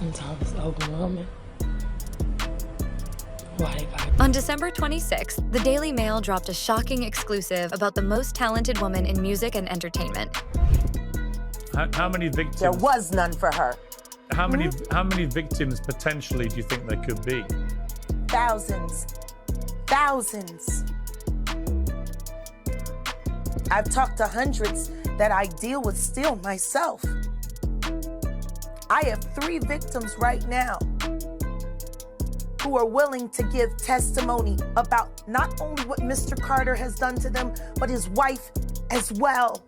Sometimes it's overwhelming. On December 26th, the Daily Mail dropped a shocking exclusive about the most talented woman in music and entertainment. How many victims? There was none for her. How many victims potentially do you think there could be? Thousands. Thousands. I've talked to hundreds that I deal with still myself. I have 3 victims right now who are willing to give testimony about not only what Mr. Carter has done to them, but his wife as well.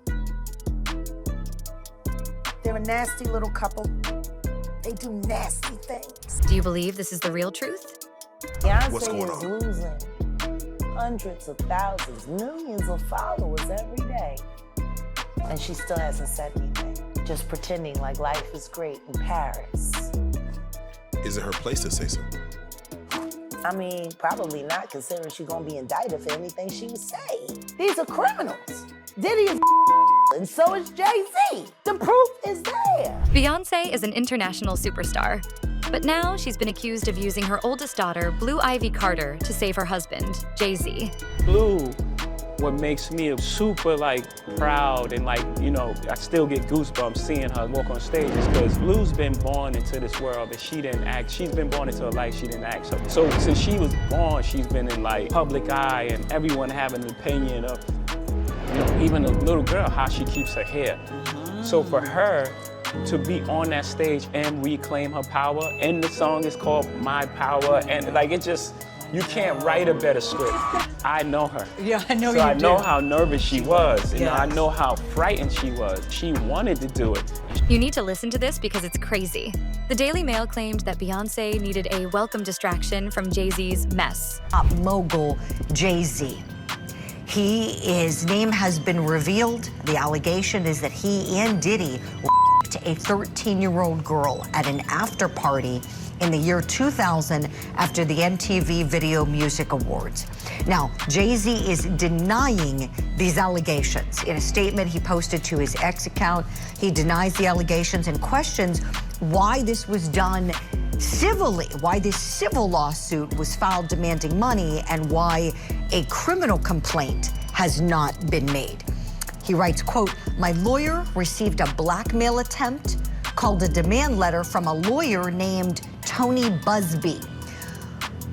They're a nasty little couple. They do nasty things. Do you believe this is the real truth? Beyonce is losing hundreds of thousands, millions of followers every day. And she still hasn't said anything, just pretending like life is great in Paris. Is it her place to say something? I mean, probably not, considering she's gonna be indicted for anything she would say. These are criminals. Diddy is and so is Jay-Z. The proof is there. Beyonce is an international superstar. But now she's been accused of using her oldest daughter, Blue Ivy Carter, to save her husband, Jay-Z. Blue, what makes me super proud and I still get goosebumps seeing her walk on stage is because Blue's been born into this world that she didn't act. She's been born into a life she didn't act. So since she was born, she's been in public eye and everyone having an opinion of, even a little girl, how she keeps her hair. So for her to be on that stage and reclaim her power, and the song is called My Power, and it just, you can't write a better script. I know her. Yeah, I know so you I know do. how nervous she was. Yes. I know how frightened she was. She wanted to do it. You need to listen to this because it's crazy. The Daily Mail claimed that Beyonce needed a welcome distraction from Jay-Z's mess. Mogul Jay-Z. His name has been revealed. The allegation is that he and Diddy raped a 13-year-old girl at an after party in the year 2000 after the MTV Video Music Awards. Now, Jay-Z is denying these allegations. In a statement he posted to his X account, he denies the allegations and questions why this was done civilly, why this civil lawsuit was filed demanding money, and why a criminal complaint has not been made. He writes, quote, "My lawyer received a blackmail attempt called a demand letter from a lawyer named Tony Busby.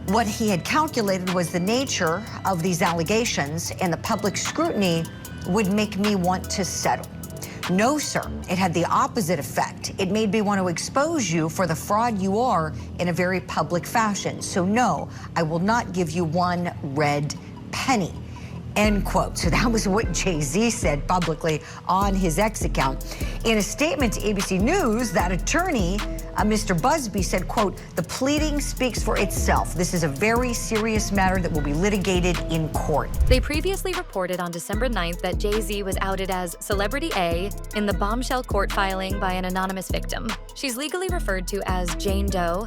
What he had calculated was the nature of these allegations and the public scrutiny would make me want to settle. No, sir, it had the opposite effect. It made me want to expose you for the fraud you are in a very public fashion. So no, I will not give you one red penny." End quote. So that was what Jay-Z said publicly on his X account. In a statement to ABC News, that attorney, Mr. Busby, said, quote, "The pleading speaks for itself. This is a very serious matter that will be litigated in court." They previously reported on December 9th that Jay-Z was outed as Celebrity A in the bombshell court filing by an anonymous victim. She's legally referred to as Jane Doe,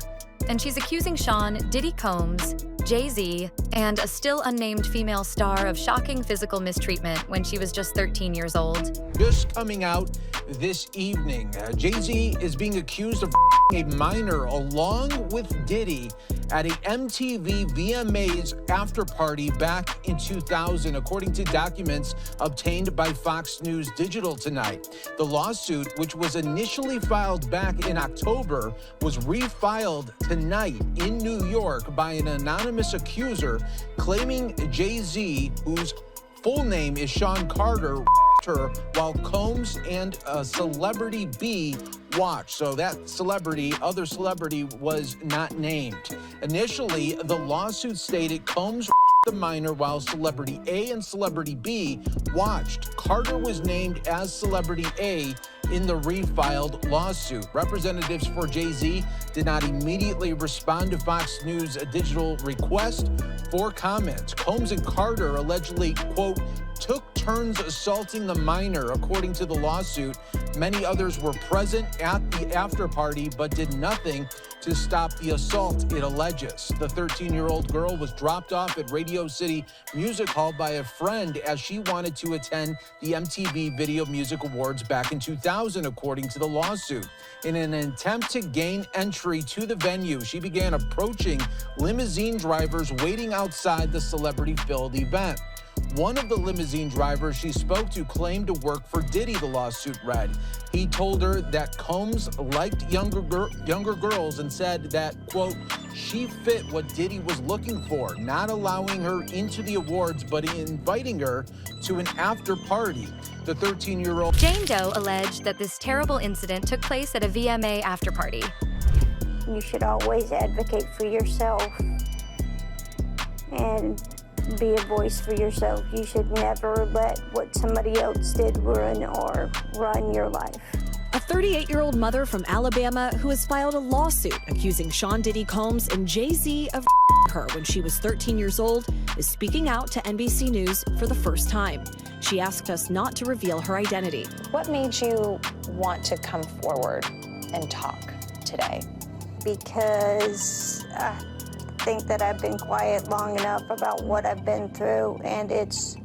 and she's accusing Sean Diddy Combs, Jay-Z, and a still unnamed female star of shocking physical mistreatment when she was just 13 years old. Just coming out this evening, Jay-Z is being accused of a minor along with Diddy at a MTV VMAs after party back in 2000, according to documents obtained by Fox News Digital tonight. The lawsuit, which was initially filed back in October, was refiled tonight in New York by an anonymous accuser claiming Jay-Z, whose full name is Sean Carter, her while Combs and Celebrity B watched. So that other celebrity was not named. Initially, the lawsuit stated Combs the minor while Celebrity A and Celebrity B watched. Carter was named as Celebrity A in the refiled lawsuit. Representatives for Jay-Z did not immediately respond to Fox News Digital request for comment. Combs and Carter allegedly, quote, took turns assaulting the minor, according to the lawsuit. Many others were present at the after party but did nothing to stop the assault, it alleges. The 13-year-old girl was dropped off at Radio City Music Hall by a friend as she wanted to attend the MTV Video Music Awards back in 2000. 2000, according to the lawsuit. In an attempt to gain entry to the venue, she began approaching limousine drivers waiting outside the celebrity-filled event. One of the limousine drivers she spoke to claimed to work for Diddy, the lawsuit read. He told her that Combs liked younger girls and said that, quote, she fit what Diddy was looking for, not allowing her into the awards, but inviting her to an after party. The 13-year-old Jane Doe alleged that this terrible incident took place at a VMA after party. You should always advocate for yourself and be a voice for yourself. You should never let what somebody else did run your life. A 38-year-old mother from Alabama who has filed a lawsuit accusing Sean Diddy Combs and Jay-Z of her when she was 13 years old is speaking out to NBC News for the first time. She asked us not to reveal her identity. What made you want to come forward and talk today? Because I think that I've been quiet long enough about what I've been through, and it's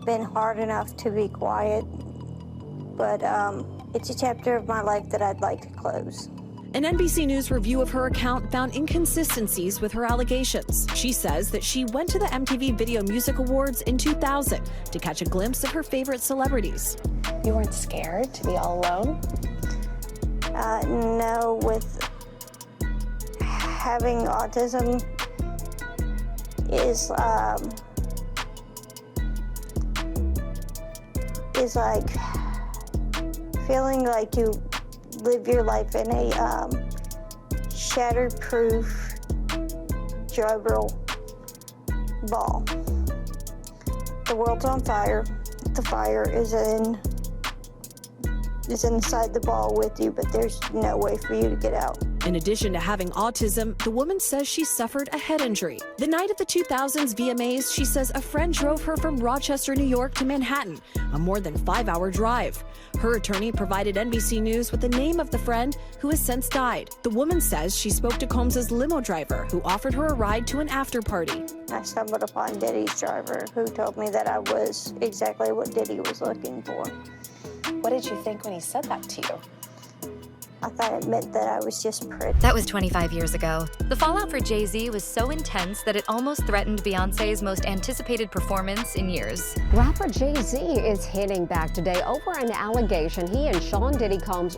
been hard enough to be quiet, but it's a chapter of my life that I'd like to close. An NBC News review of her account found inconsistencies with her allegations. She says that she went to the MTV Video Music Awards in 2000 to catch a glimpse of her favorite celebrities. You weren't scared to be all alone? No, with having autism is like feeling like you live your life in a shatterproof juggle ball. The world's on fire. The fire is inside the ball with you, but there's no way for you to get out. In addition to having autism, the woman says she suffered a head injury. The night of the 2000s VMAs, she says a friend drove her from Rochester, New York to Manhattan, a more than 5-hour drive. Her attorney provided NBC News with the name of the friend who has since died. The woman says she spoke to Combs' limo driver, who offered her a ride to an after party. I stumbled upon Diddy's driver, who told me that I was exactly what Diddy was looking for. What did you think when he said that to you? I thought it meant that I was just pretty. That was 25 years ago. The fallout for Jay-Z was so intense that it almost threatened Beyoncé's most anticipated performance in years. Rapper Jay-Z is hitting back today over an allegation he and Sean Diddy Combs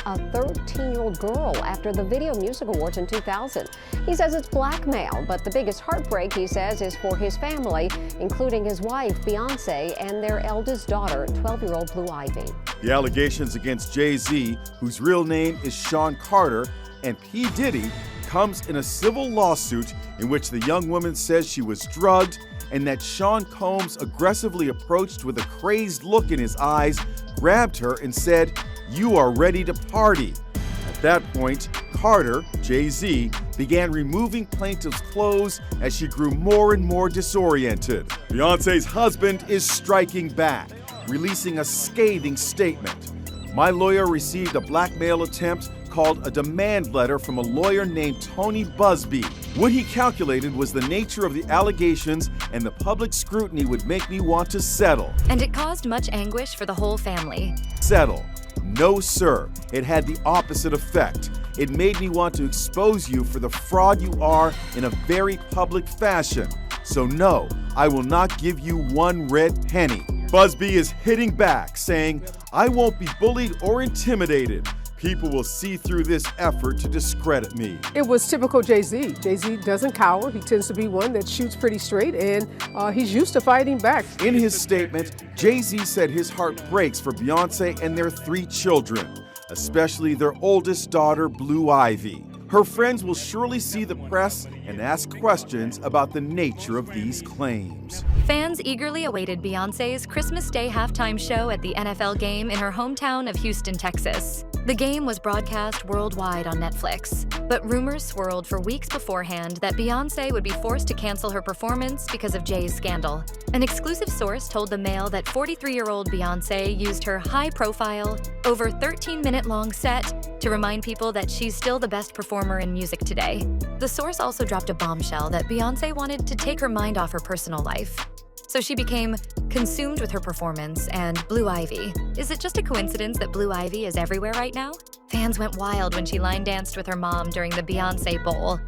a 13-year-old girl after the Video Music Awards in 2000. He says it's blackmail, but the biggest heartbreak, he says, is for his family, including his wife, Beyonce, and their eldest daughter, 12-year-old Blue Ivy. The allegations against Jay-Z, whose real name is Sean Carter, and P. Diddy, comes in a civil lawsuit in which the young woman says she was drugged and that Sean Combs aggressively approached with a crazed look in his eyes, grabbed her and said, "You are ready to party." At that point, Carter, Jay-Z, began removing plaintiff's clothes as she grew more and more disoriented. Beyoncé's husband is striking back, releasing a scathing statement. "My lawyer received a blackmail attempt called a demand letter from a lawyer named Tony Busby. What he calculated was the nature of the allegations and the public scrutiny would make me want to settle." And it caused much anguish for the whole family. Settle? No, sir. It had the opposite effect. It made me want to expose you for the fraud you are in a very public fashion. So no, I will not give you one red penny. Busby is hitting back, saying, "I won't be bullied or intimidated. People will see through this effort to discredit me." It was typical Jay-Z. Jay-Z doesn't cower. He tends to be one that shoots pretty straight, and he's used to fighting back. In his statement, Jay-Z said his heart breaks for Beyoncé and their 3 children, especially their oldest daughter, Blue Ivy. Her friends will surely see the press and ask questions about the nature of these claims. Fans eagerly awaited Beyoncé's Christmas Day halftime show at the NFL game in her hometown of Houston, Texas. The game was broadcast worldwide on Netflix, but rumors swirled for weeks beforehand that Beyoncé would be forced to cancel her performance because of Jay's scandal. An exclusive source told the Mail that 43-year-old Beyoncé used her high-profile, over 13-minute-long set to remind people that she's still the best performer in music today. The source also dropped a bombshell that Beyoncé wanted to take her mind off her personal life. So she became consumed with her performance and Blue Ivy. Is it just a coincidence that Blue Ivy is everywhere right now? Fans went wild when she line danced with her mom during the Beyonce Bowl.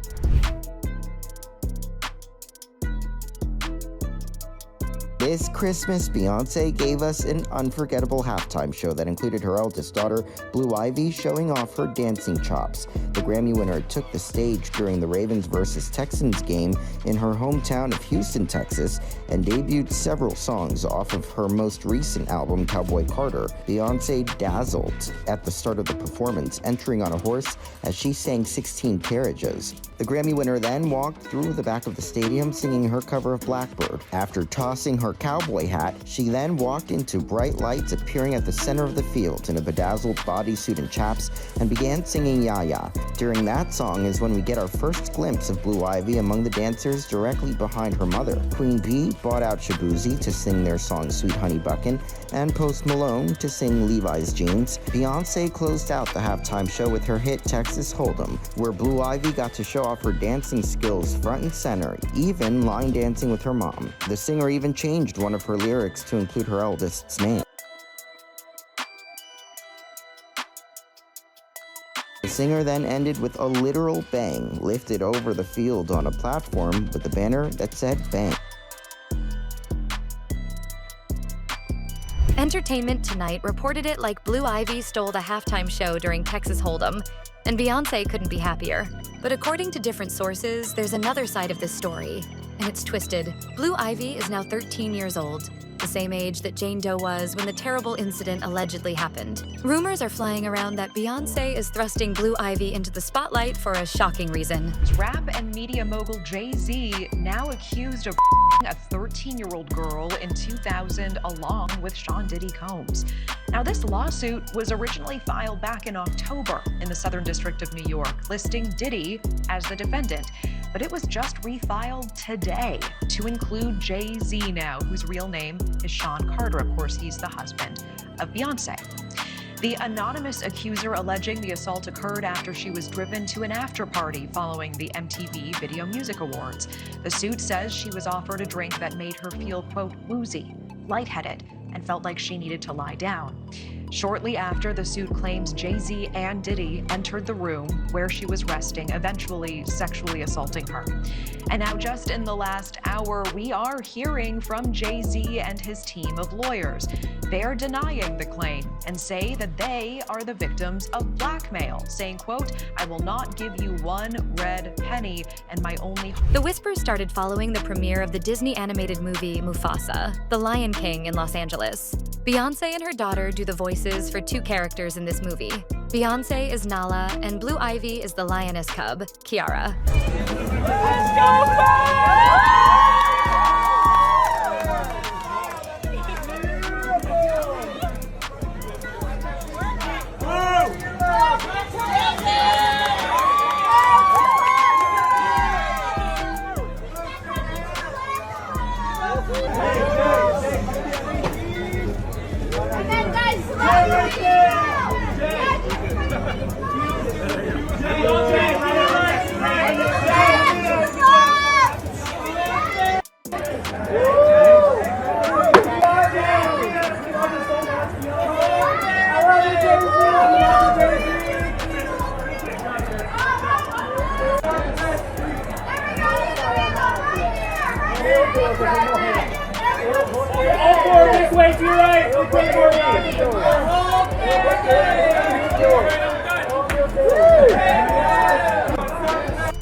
This Christmas, Beyonce gave us an unforgettable halftime show that included her eldest daughter, Blue Ivy, showing off her dancing chops. The Grammy winner took the stage during the Ravens vs. Texans game in her hometown of Houston, Texas, and debuted several songs off of her most recent album, Cowboy Carter. Beyonce dazzled at the start of the performance, entering on a horse as she sang 16 carriages. The Grammy winner then walked through the back of the stadium singing her cover of Blackbird. After tossing her cowboy hat, she then walked into bright lights, appearing at the center of the field in a bedazzled bodysuit and chaps, and began singing Ya Ya. During that song is when we get our first glimpse of Blue Ivy among the dancers directly behind her mother. Queen Bee brought out Shabuzi to sing their song Sweet Honey Buckin', and Post Malone to sing Levi's Jeans. Beyonce closed out the halftime show with her hit Texas Hold'em, where Blue Ivy got to show off her dancing skills front and center, even line dancing with her mom. The singer even changed one of her lyrics to include her eldest's name. The singer then ended with a literal bang, lifted over the field on a platform with a banner that said bang. Entertainment Tonight reported it like Blue Ivy stole the halftime show during Texas Hold'em, and Beyonce couldn't be happier. But according to different sources, there's another side of this story, and it's twisted. Blue Ivy is now 13 years old, the same age that Jane Doe was when the terrible incident allegedly happened. Rumors are flying around that Beyonce is thrusting Blue Ivy into the spotlight for a shocking reason. Rap and media mogul Jay-Z now accused of a 13-year-old girl in 2000 along with Sean Diddy Combs. Now, this lawsuit was originally filed back in October in the Southern District of New York, listing Diddy as the defendant. But it was just refiled today to include Jay-Z now, whose real name is Sean Carter. Of course, he's the husband of Beyonce. The anonymous accuser alleging the assault occurred after she was driven to an after-party following the MTV Video Music Awards. The suit says she was offered a drink that made her feel, quote, woozy, lightheaded, and felt like she needed to lie down. Shortly after, the suit claims Jay-Z and Diddy entered the room where she was resting, eventually sexually assaulting her. And now, just in the last hour, we are hearing from Jay-Z and his team of lawyers. They're denying the claim and say that they are the victims of blackmail, saying, quote, I will not give you one red penny, and my only... The whispers started following the premiere of the Disney animated movie Mufasa, The Lion King in Los Angeles. Beyonce and her daughter do the voices for two characters in this movie. Beyonce is Nala, and Blue Ivy is the lioness cub, Kiara. Let's go,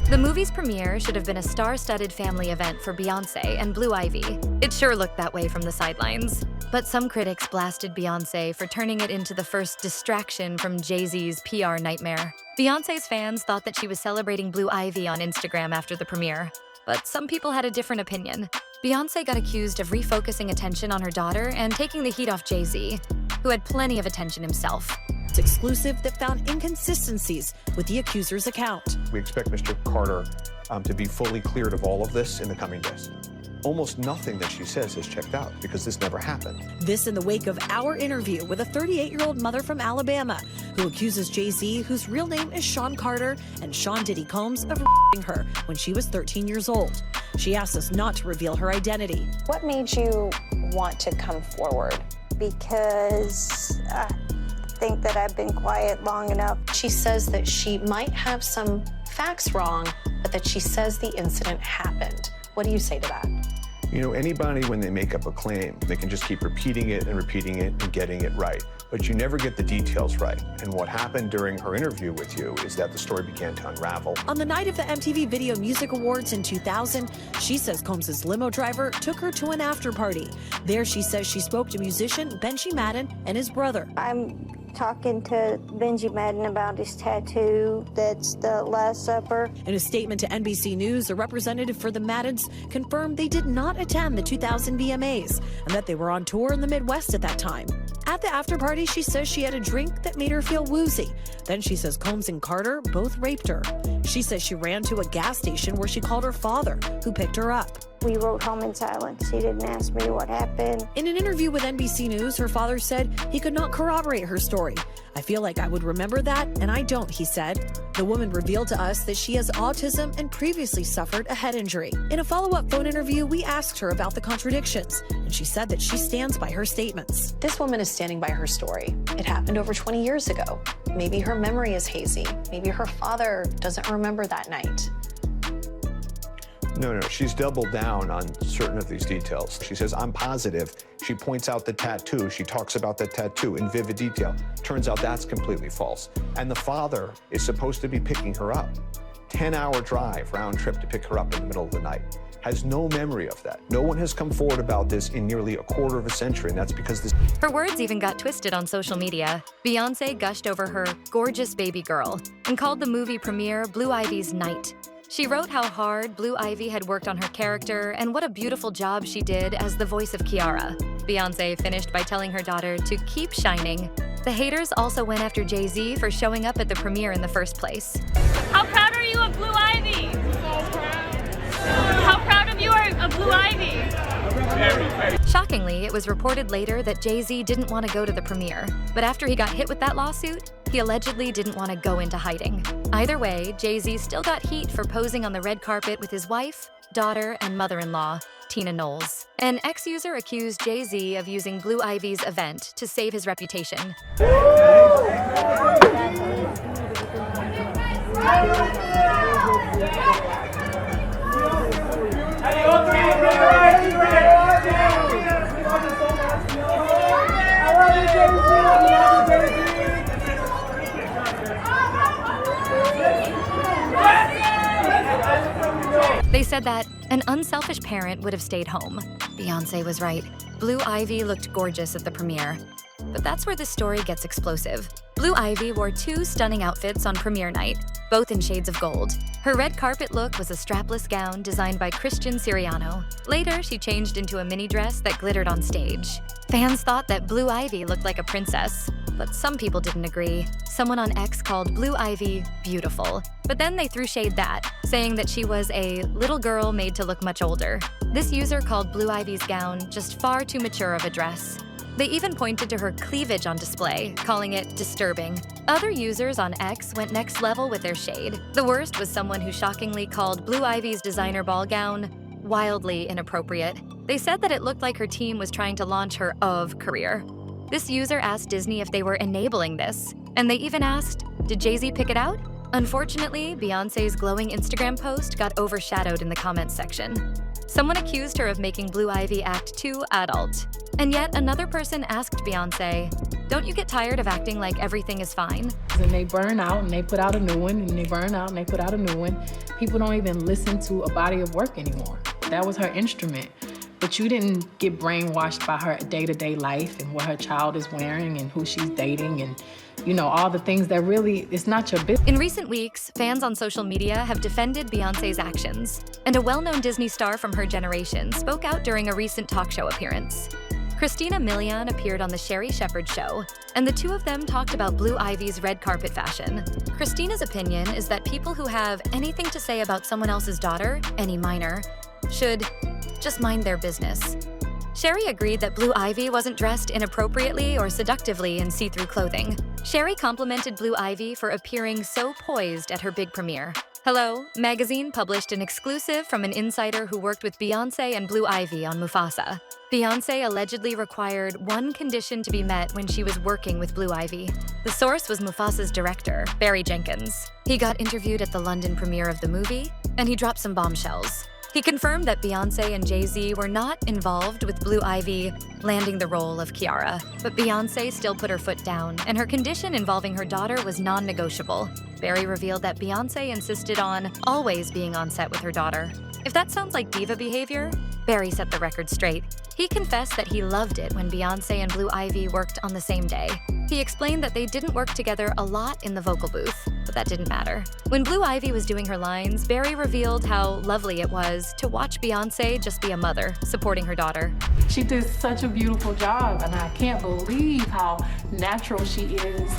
The movie's premiere should have been a star-studded family event for Beyonce and Blue Ivy. It sure looked that way from the sidelines. But some critics blasted Beyonce for turning it into the first distraction from Jay-Z's PR nightmare. Beyonce's fans thought that she was celebrating Blue Ivy on Instagram after the premiere. But some people had a different opinion. Beyonce got accused of refocusing attention on her daughter and taking the heat off Jay-Z, who had plenty of attention himself. It's exclusive that found inconsistencies with the accuser's account. We expect Mr. Carter to be fully cleared of all of this in the coming days. Almost nothing that she says is checked out because this never happened. This in the wake of our interview with a 38-year-old mother from Alabama who accuses Jay-Z, whose real name is Sean Carter, and Sean Diddy Combs of her when she was 13 years old. She asked us not to reveal her identity. What made you want to come forward? Because I think that I've been quiet long enough. She says that she might have some facts wrong, but that she says the incident happened. What do you say to that? You know, anybody, when they make up a claim, they can just keep repeating it and repeating it and getting it right. But you never get the details right. And what happened during her interview with you is that the story began to unravel. On the night of the MTV Video Music Awards in 2000, she says Combs' limo driver took her to an after party. There she says she spoke to musician Benji Madden and his brother. I'm talking to Benji Madden about his tattoo. That's the Last Supper. In a statement to NBC News, a representative for the Maddens confirmed they did not attend the 2000 VMAs and that they were on tour in the Midwest at that time. At the after party, she says she had a drink that made her feel woozy. Then she says Combs and Carter both raped her. She says she ran to a gas station where she called her father, who picked her up. We rode home in silence. He didn't ask me what happened. In an interview with NBC News, her father said he could not corroborate her story. I feel like I would remember that, and I don't, he said. The woman revealed to us that she has autism and previously suffered a head injury. In a follow-up phone interview, we asked her about the contradictions, and she said that she stands by her statements. This woman is standing by her story. It happened over 20 years ago. Maybe her memory is hazy. Maybe her father doesn't remember that night. No, she's doubled down on certain of these details. She says, I'm positive. She points out the tattoo. She talks about the tattoo in vivid detail. Turns out that's completely false. And the father is supposed to be picking her up. 10-hour drive, round trip to pick her up in the middle of the night. Has no memory of that. No one has come forward about this in nearly a quarter of a century, and that's because this... Her words even got twisted on social media. Beyoncé gushed over her gorgeous baby girl and called the movie premiere Blue Ivy's night. She wrote how hard Blue Ivy had worked on her character and what a beautiful job she did as the voice of Kiara. Beyoncé finished by telling her daughter to keep shining. The haters also went after Jay-Z for showing up at the premiere in the first place. How proud are you of Blue Ivy? So proud. How proud of you of Blue Ivy? Very. Shockingly, it was reported later that Jay-Z didn't want to go to the premiere. But after he got hit with that lawsuit, he allegedly didn't want to go into hiding. Either way, Jay-Z still got heat for posing on the red carpet with his wife, daughter, and mother-in-law, Tina Knowles. An ex-user accused Jay-Z of using Blue Ivy's event to save his reputation. They said that an unselfish parent would have stayed home. Beyoncé was right. Blue Ivy looked gorgeous at the premiere. But that's where this story gets explosive. Blue Ivy wore two stunning outfits on premiere night, both in shades of gold. Her red carpet look was a strapless gown designed by Christian Siriano. Later, she changed into a mini dress that glittered on stage. Fans thought that Blue Ivy looked like a princess, but some people didn't agree. Someone on X called Blue Ivy beautiful. But then they threw shade that, saying that she was a little girl made to look much older. This user called Blue Ivy's gown just far too mature of a dress. They even pointed to her cleavage on display, calling it disturbing. Other users on X went next level with their shade. The worst was someone who shockingly called Blue Ivy's designer ball gown wildly inappropriate. They said that it looked like her team was trying to launch her career. This user asked Disney if they were enabling this, and they even asked, did Jay-Z pick it out? Unfortunately, Beyoncé's glowing Instagram post got overshadowed in the comments section. Someone accused her of making Blue Ivy act too adult. And yet another person asked Beyoncé, don't you get tired of acting like everything is fine? And they burn out and they put out a new one, and they burn out and they put out a new one. People don't even listen to a body of work anymore. That was her instrument. But you didn't get brainwashed by her day-to-day life and what her child is wearing and who she's dating and, you know, all the things that really, it's not your business. In recent weeks, fans on social media have defended Beyoncé's actions. And a well-known Disney star from her generation spoke out during a recent talk show appearance. Christina Milian appeared on The Sherri Shepherd Show, and the two of them talked about Blue Ivy's red carpet fashion. Christina's opinion is that people who have anything to say about someone else's daughter, any minor, should just mind their business. Sherri agreed that Blue Ivy wasn't dressed inappropriately or seductively in see-through clothing. Sherri complimented Blue Ivy for appearing so poised at her big premiere. Hello magazine published an exclusive from an insider who worked with Beyoncé and Blue Ivy on Mufasa. Beyoncé allegedly required one condition to be met when she was working with Blue Ivy. The source was Mufasa's director, Barry Jenkins. He got interviewed at the London premiere of the movie, and he dropped some bombshells. He confirmed that Beyoncé and Jay-Z were not involved with Blue Ivy landing the role of Kiara, but Beyoncé still put her foot down, and her condition involving her daughter was non-negotiable. Barry revealed that Beyoncé insisted on always being on set with her daughter. If that sounds like diva behavior, Barry set the record straight. He confessed that he loved it when Beyoncé and Blue Ivy worked on the same day. He explained that they didn't work together a lot in the vocal booth, but that didn't matter. When Blue Ivy was doing her lines, Barry revealed how lovely it was to watch Beyoncé just be a mother, supporting her daughter. She did such a beautiful job, and I can't believe how natural she is,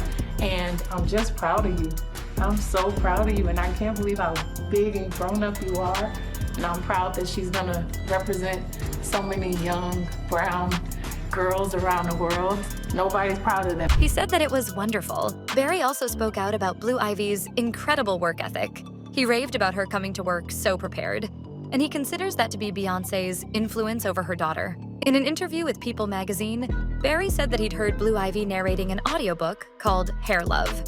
and I'm just proud of you. I'm so proud of you, and I can't believe how big and grown up you are. And I'm proud that she's gonna represent so many young brown girls around the world. Nobody's proud of them. He said that it was wonderful. Barry also spoke out about Blue Ivy's incredible work ethic. He raved about her coming to work so prepared, and he considers that to be Beyoncé's influence over her daughter. In an interview with People magazine, Barry said that he'd heard Blue Ivy narrating an audiobook called Hair Love.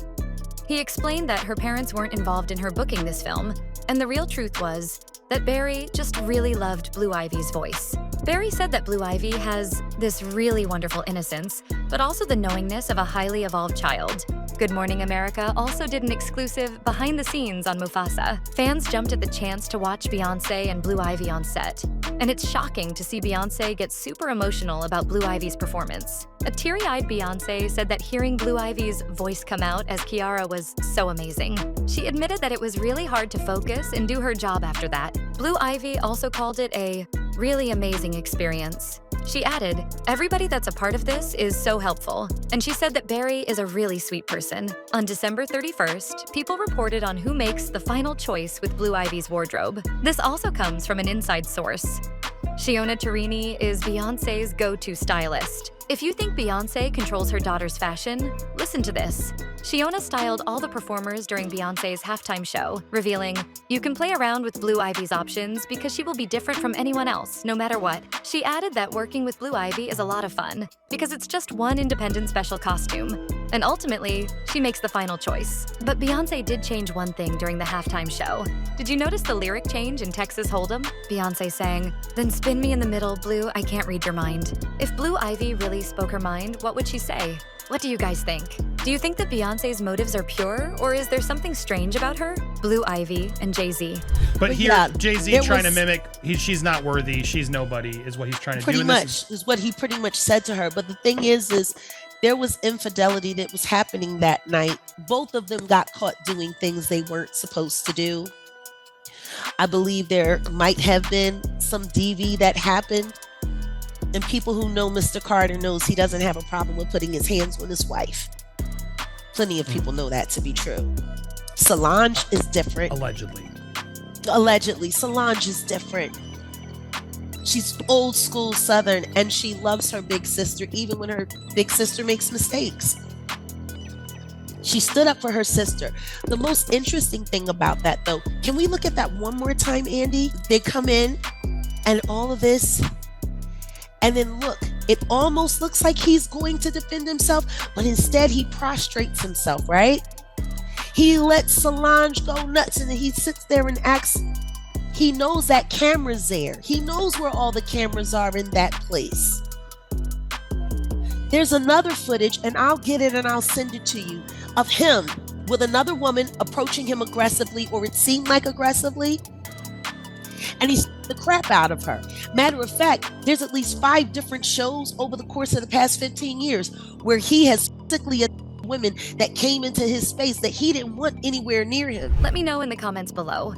He explained that her parents weren't involved in her booking this film, and the real truth was that Barry just really loved Blue Ivy's voice. Barry said that Blue Ivy has this really wonderful innocence, but also the knowingness of a highly evolved child. Good Morning America also did an exclusive behind the scenes on Mufasa. Fans jumped at the chance to watch Beyoncé and Blue Ivy on set, and it's shocking to see Beyoncé get super emotional about Blue Ivy's performance. A teary-eyed Beyoncé said that hearing Blue Ivy's voice come out as Kiara was so amazing. She admitted that it was really hard to focus and do her job after that. Blue Ivy also called it a really amazing experience. She added, "Everybody that's a part of this is so helpful." And she said that Barry is a really sweet person. On December 31st, People reported on who makes the final choice with Blue Ivy's wardrobe. This also comes from an inside source. Shiona Turini is Beyoncé's go-to stylist. If you think Beyoncé controls her daughter's fashion, listen to this. Shiona styled all the performers during Beyoncé's halftime show, revealing, "You can play around with Blue Ivy's options because she will be different from anyone else, no matter what." She added that working with Blue Ivy is a lot of fun because it's just one independent special costume. And ultimately, she makes the final choice. But Beyoncé did change one thing during the halftime show. Did you notice the lyric change in Texas Hold'em? Beyoncé sang, "Then spin me in the middle, Blue, I can't read your mind." If Blue Ivy really spoke her mind, what would she say? What do you guys think? Do you think that Beyoncé's motives are pure, or is there something strange about her? Blue Ivy and Jay-Z. But here, Jay-Z trying to mimic, she's not worthy, she's nobody, is what he's trying to do. Pretty much is what he pretty much said to her. But the thing is there was infidelity that was happening that night. Both of them got caught doing things they weren't supposed to do. I believe there might have been some DV that happened. And people who know Mr. Carter knows he doesn't have a problem with putting his hands on his wife. Plenty of people know that to be true. Solange is different. Allegedly, Solange is different. She's old school Southern, and she loves her big sister, even when her big sister makes mistakes. She stood up for her sister. The most interesting thing about that, though, can we look at that one more time, Andy? They come in, and all of this, and then look, it almost looks like he's going to defend himself, but instead he prostrates himself, right? He lets Solange go nuts, and then he sits there and acts. He knows that camera's there. He knows where all the cameras are in that place. There's another footage, and I'll get it and I'll send it to you, of him with another woman approaching him aggressively, or it seemed like aggressively, and he's the crap out of her. Matter of fact, there's at least 5 different shows over the course of the past 15 years where he has physically women that came into his space that he didn't want anywhere near him. Let me know in the comments below.